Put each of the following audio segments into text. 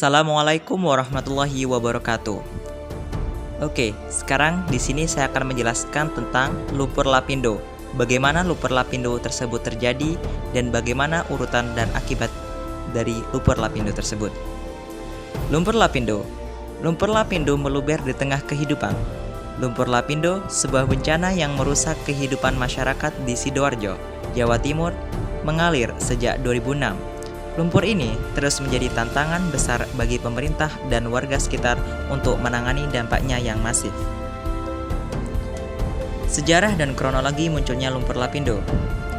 Assalamualaikum warahmatullahi wabarakatuh. Oke, sekarang di sini saya akan menjelaskan tentang lumpur lapindo. Bagaimana lumpur lapindo tersebut terjadi dan bagaimana urutan dan akibat dari lumpur lapindo tersebut. Lumpur lapindo. Lumpur lapindo meluber di tengah kehidupan. Lumpur lapindo sebuah bencana yang merusak kehidupan masyarakat di Sidoarjo, Jawa Timur, mengalir sejak 2006. Lumpur ini terus menjadi tantangan besar bagi pemerintah dan warga sekitar untuk menangani dampaknya yang masif. Sejarah dan kronologi munculnya lumpur lapindo.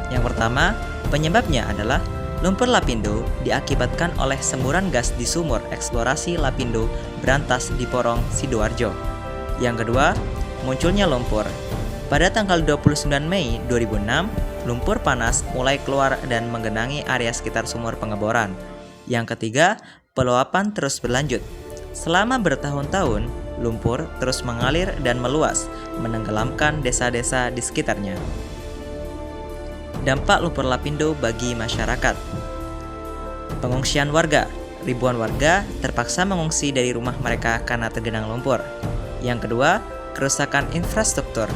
Yang pertama, penyebabnya adalah lumpur lapindo diakibatkan oleh semburan gas di sumur eksplorasi Lapindo Brantas di Porong, Sidoarjo. Yang kedua, munculnya lumpur. Pada tanggal 29 Mei 2006, lumpur panas mulai keluar dan menggenangi area sekitar sumur pengeboran. Yang ketiga, peluapan terus berlanjut. Selama bertahun-tahun, lumpur terus mengalir dan meluas, menenggelamkan desa-desa di sekitarnya. Dampak lumpur lapindo bagi masyarakat. Pengungsian warga. Ribuan warga terpaksa mengungsi dari rumah mereka karena tergenang lumpur. Yang kedua, kerusakan infrastruktur.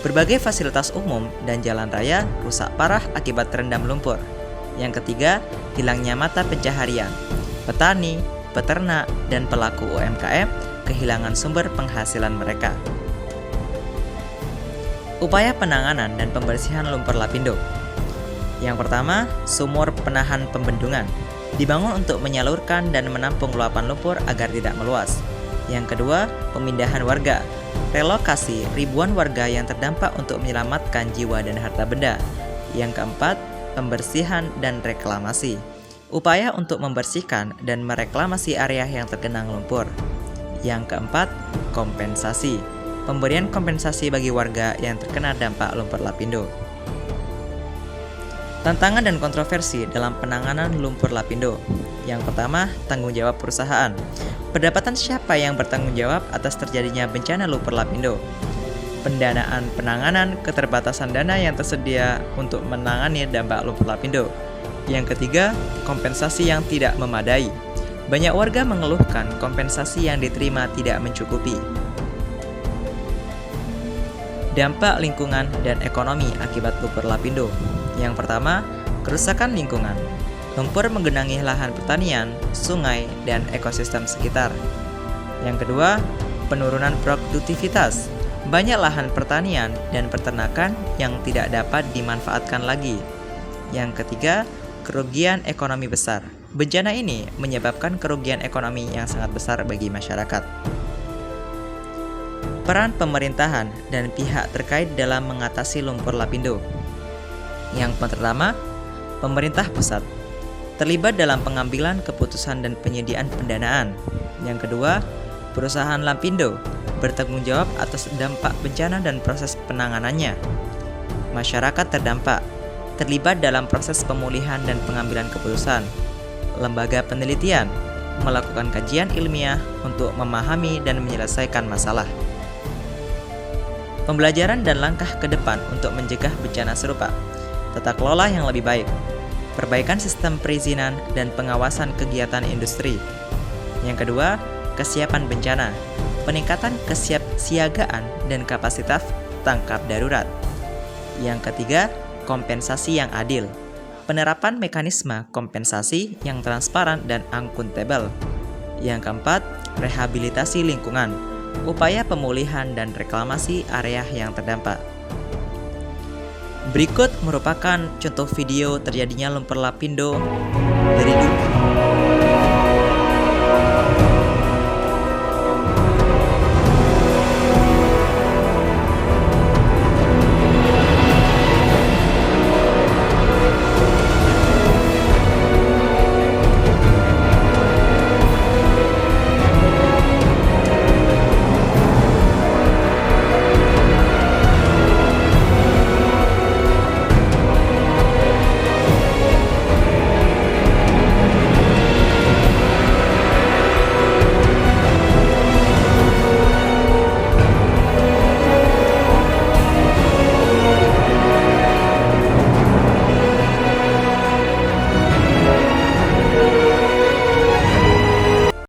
Berbagai fasilitas umum dan jalan raya rusak parah akibat terendam lumpur. Yang ketiga, hilangnya mata pencaharian. Petani, peternak, dan pelaku UMKM kehilangan sumber penghasilan mereka. Upaya penanganan dan pembersihan lumpur lapindo. Yang pertama, sumur penahan pembendungan. Dibangun untuk menyalurkan dan menampung luapan lumpur agar tidak meluas. Yang kedua, pemindahan warga. Relokasi ribuan warga yang terdampak untuk menyelamatkan jiwa dan harta benda. Yang keempat, pembersihan dan reklamasi. Upaya untuk membersihkan dan mereklamasi area yang tergenang lumpur. Yang keempat, kompensasi. Pemberian kompensasi bagi warga yang terkena dampak lumpur lapindo. Tantangan dan kontroversi dalam penanganan lumpur lapindo. Yang pertama, tanggung jawab perusahaan. Pendapatan siapa yang bertanggung jawab atas terjadinya bencana lumpur lapindo? Pendanaan penanganan, keterbatasan dana yang tersedia untuk menangani dampak lumpur lapindo. Yang ketiga, kompensasi yang tidak memadai. Banyak warga mengeluhkan kompensasi yang diterima tidak mencukupi. Dampak lingkungan dan ekonomi akibat lumpur lapindo. Yang pertama, kerusakan lingkungan. Lumpur menggenangi lahan pertanian, sungai, dan ekosistem sekitar. Yang kedua, penurunan produktivitas. Banyak lahan pertanian dan peternakan yang tidak dapat dimanfaatkan lagi. Yang ketiga, kerugian ekonomi besar. Bencana ini menyebabkan kerugian ekonomi yang sangat besar bagi masyarakat. Peran pemerintahan dan pihak terkait dalam mengatasi lumpur lapindo. Yang pertama, pemerintah pusat terlibat dalam pengambilan keputusan dan penyediaan pendanaan. Yang kedua, perusahaan lapindo bertanggung jawab atas dampak bencana dan proses penanganannya. Masyarakat terdampak terlibat dalam proses pemulihan dan pengambilan keputusan. Lembaga penelitian melakukan kajian ilmiah untuk memahami dan menyelesaikan masalah. Pembelajaran dan langkah ke depan untuk mencegah bencana serupa. Tata kelola yang lebih baik. Perbaikan sistem perizinan dan pengawasan kegiatan industri. Yang kedua, kesiapan bencana. Peningkatan kesiapsiagaan dan kapasitas tangkap darurat. Yang ketiga, kompensasi yang adil. Penerapan mekanisme kompensasi yang transparan dan akuntabel. Yang keempat, rehabilitasi lingkungan. Upaya pemulihan dan reklamasi area yang terdampak. Berikut merupakan contoh video terjadinya lumpur lapindo dari dulu.